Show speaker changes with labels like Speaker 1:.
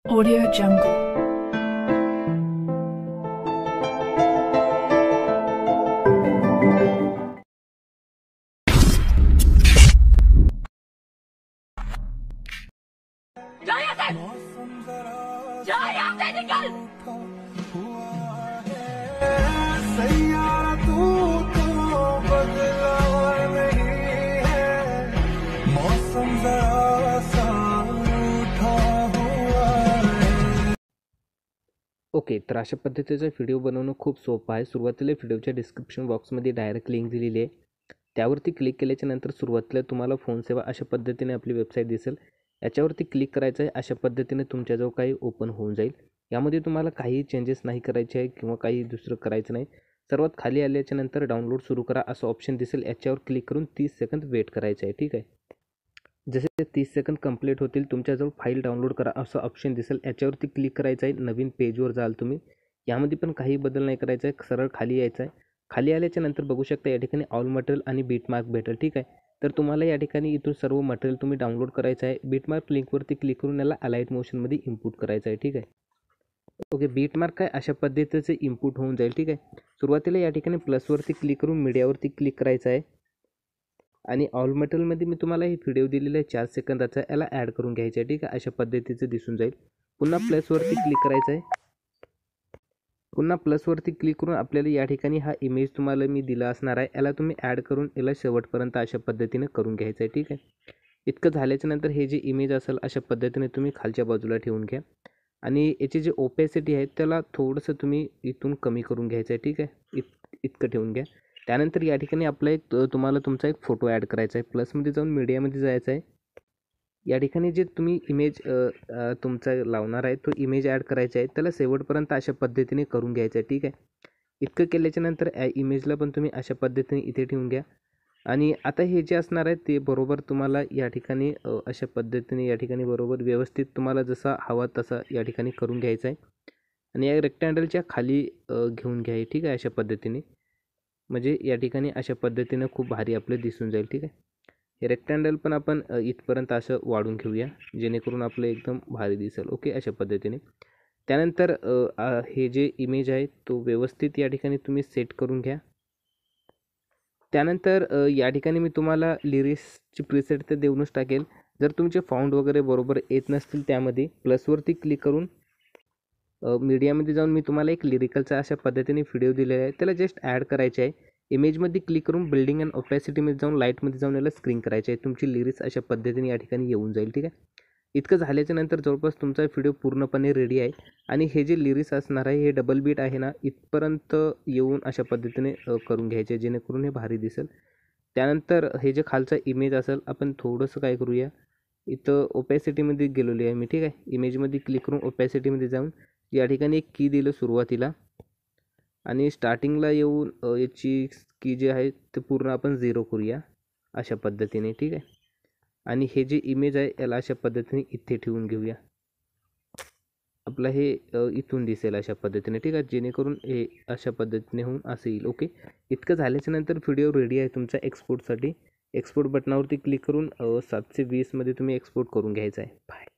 Speaker 1: Audio Jungle.
Speaker 2: जा यहाँ से! जा यहाँ से निकल!
Speaker 3: सैयारा तू तो बदला नहीं है, मौसम जरा सा रूठा हुआ है।
Speaker 4: ओके, तर अशा पद्धतीचा व्हिडिओ बनवणं खूप सोपं आहे. सुरुवातीला व्हिडिओच्या डिस्क्रिप्शन बॉक्समध्ये डायरेक्ट लिंक दिलेली आहे. त्यावरती क्लिक केल्याच्या नंतर सुरुवातीला तुम्हाला फोन सेवा अशा पद्धतीने आपली वेबसाईट दिसेल. याच्यावरती क्लिक करायचं आहे. अशा पद्धतीने तुमच्याजवळ काही ओपन होऊन जाईल. यामध्ये तुम्हाला काही चेंजेस नाही करायचे आहे किंवा काही दुसरं करायचं नाही. सर्वात खाली आल्याच्या नंतर डाउनलोड सुरू करा असं ऑप्शन दिसेल. याच्यावर क्लिक करून 30 सेकंद वेट करायचं आहे. ठीक आहे. जसे 30 सेकंद कंप्लीट होतील तुमच्याजवळ फाईल डाउनलोड करा असं ऑप्शन दिसेल. याच्यावरती क्लिक करायचं आहे. नवीन पेजवर जाल तुम्ही. यामध्ये पण काही बदल नाही करायचा आहे. सरळ खाली यायचं आहे. खाली आल्याच्या नंतर बघू शकता या ठिकाणी ऑल मटेरियल आणि बीटमार्क भेटेल. ठीक आहे. तर तुम्हाला या ठिकाणी इथून सर्व मटेरियल तुम्ही डाउनलोड करायचं आहे. बीटमार्क लिंकवरती क्लिक करून याला अलाइट मोशनमध्ये इम्पोर्ट करायचं आहे. ठीक आहे. ओके, बीटमार्क काय अशा पद्धतीचे इम्पोर्ट होऊन जाईल. ठीक आहे. सुरुवातीला या ठिकाणी प्लसवरती क्लिक करून मीडियावरती क्लिक करायचं आहे आणि ऑल मटेरियलमध्ये मी तुम्हाला हे व्हिडिओ दिलेला आहे 4 सेकंदाचा, याला ॲड करून घ्यायचं आहे. ठीक आहे. अशा पद्धतीचं दिसून जाईल. पुन्हा प्लसवरती क्लिक करायचं आहे. पुन्हा प्लसवरती क्लिक करून आपल्याला या ठिकाणी हा इमेज तुम्हाला मी दिला असणार आहे, याला तुम्ही ॲड करून याला शेवटपर्यंत अशा पद्धतीने करून घ्यायचं आहे. ठीक आहे. इतकं झाल्याच्या नंतर हे जे इमेज असेल अशा पद्धतीने तुम्ही खालच्या बाजूला ठेवून घ्या आणि याची जी ओपॅसिटी आहे त्याला थोडंसं तुम्ही इथून कमी करून घ्यायचं आहे. ठीक आहे. इतकं ठेवून घ्या. त्यानंतर या ठिकाणी आपला तुम्हाला तुमचा एक फोटो ॲड करायचा आहे. प्लसमध्ये जाऊन मीडियामध्ये जायचं आहे. या ठिकाणी जे तुम्ही इमेज तुमचा लावणार आहे तो इमेज ॲड करायचा आहे. त्याला शेवटपर्यंत अशा पद्धतीने करून घ्यायचं आहे. ठीक आहे. इतकं केल्याच्या नंतर इमेजला पण तुम्ही अशा पद्धतीने इथे ठेवून घ्या आणि आता हे जे असणार आहे ते बरोबर तुम्हाला या ठिकाणी अशा पद्धतीने या ठिकाणी बरोबर व्यवस्थित तुम्हाला जसा हवा तसा या ठिकाणी करून घ्यायचा आहे आणि या रेक्टँगलच्या खाली घेऊन घ्या. ठीक आहे. अशा पद्धतीने म्हणजे या ठिकाणी अशा पद्धतीने खूप भारी आपलं दिसून जाईल. ठीक आहे. हे रेक्टँगल पण आपण इथपर्यंत असं वाढून घेऊया जेणेकरून आपलं एकदम भारी दिसेल. ओके, अशा पद्धतीने. त्यानंतर हे जे इमेज आहे तो व्यवस्थित या ठिकाणी तुम्ही सेट करून घ्या. त्यानंतर या ठिकाणी मी तुम्हाला लिरिक्सची प्रीसेट तर देऊनच टाकेल. जर तुमचे फाउंड वगैरे बरोबर येत नसतील त्यामध्ये प्लसवरती क्लिक करून मीडियामध्ये जाऊन मी तुम्हाला एक लिरिकलचा अशा पद्धतीने व्हिडिओ दिलेला आहे, त्याला जस्ट ॲड करायचे आहे. इमेजमध्ये क्लिक करून बिल्डिंग अँड ओपॅसिटीमध्ये जाऊन लाईटमध्ये जाऊन याला स्क्रीन करायचे आहे. तुमची लिरिक्स अशा पद्धतीने या ठिकाणी येऊन जाईल. ठीक आहे. इतकं झाल्याच्या नंतर जवळपास तुमचा व्हिडिओ पूर्णपणे रेडी आहे आणि हे जे लिरिक्स असणार आहे हे डबल बीट आहे ना इथपर्यंत येऊन अशा पद्धतीने करून घ्यायचे जेणेकरून हे भारी दिसेल. त्यानंतर हे जे खालचा इमेज असेल आपण थोडंसं काय करूया, इथं ओपॅसिटीमध्ये गेलेली आहे मी. ठीक आहे. इमेजमध्ये क्लिक करून ओपॅसिटीमध्ये जाऊन या ठिकाणी एक की दिलं सुरुवातीला आणि स्टार्टिंगला येऊन याची की जे आहे ते पूर्ण आपण 0 करूया अशा पद्धतीने. ठीक आहे. आणि हे जे इमेज आहे याला अशा पद्धतीने इथे ठेवून घेऊया. आपलं हे इथून दिसेल अशा पद्धतीने. ठीक आहे. जेणेकरून हे अशा पद्धतीने होऊन असं येईल. ओके, इतकं झाल्याच्या नंतर व्हिडिओ रेडी आहे तुमचा एक्सपोर्टसाठी. एक्सपोर्ट बटनावरती क्लिक करून 720 मध्ये तुम्ही एक्सपोर्ट करून घ्यायचा आहे. बाय.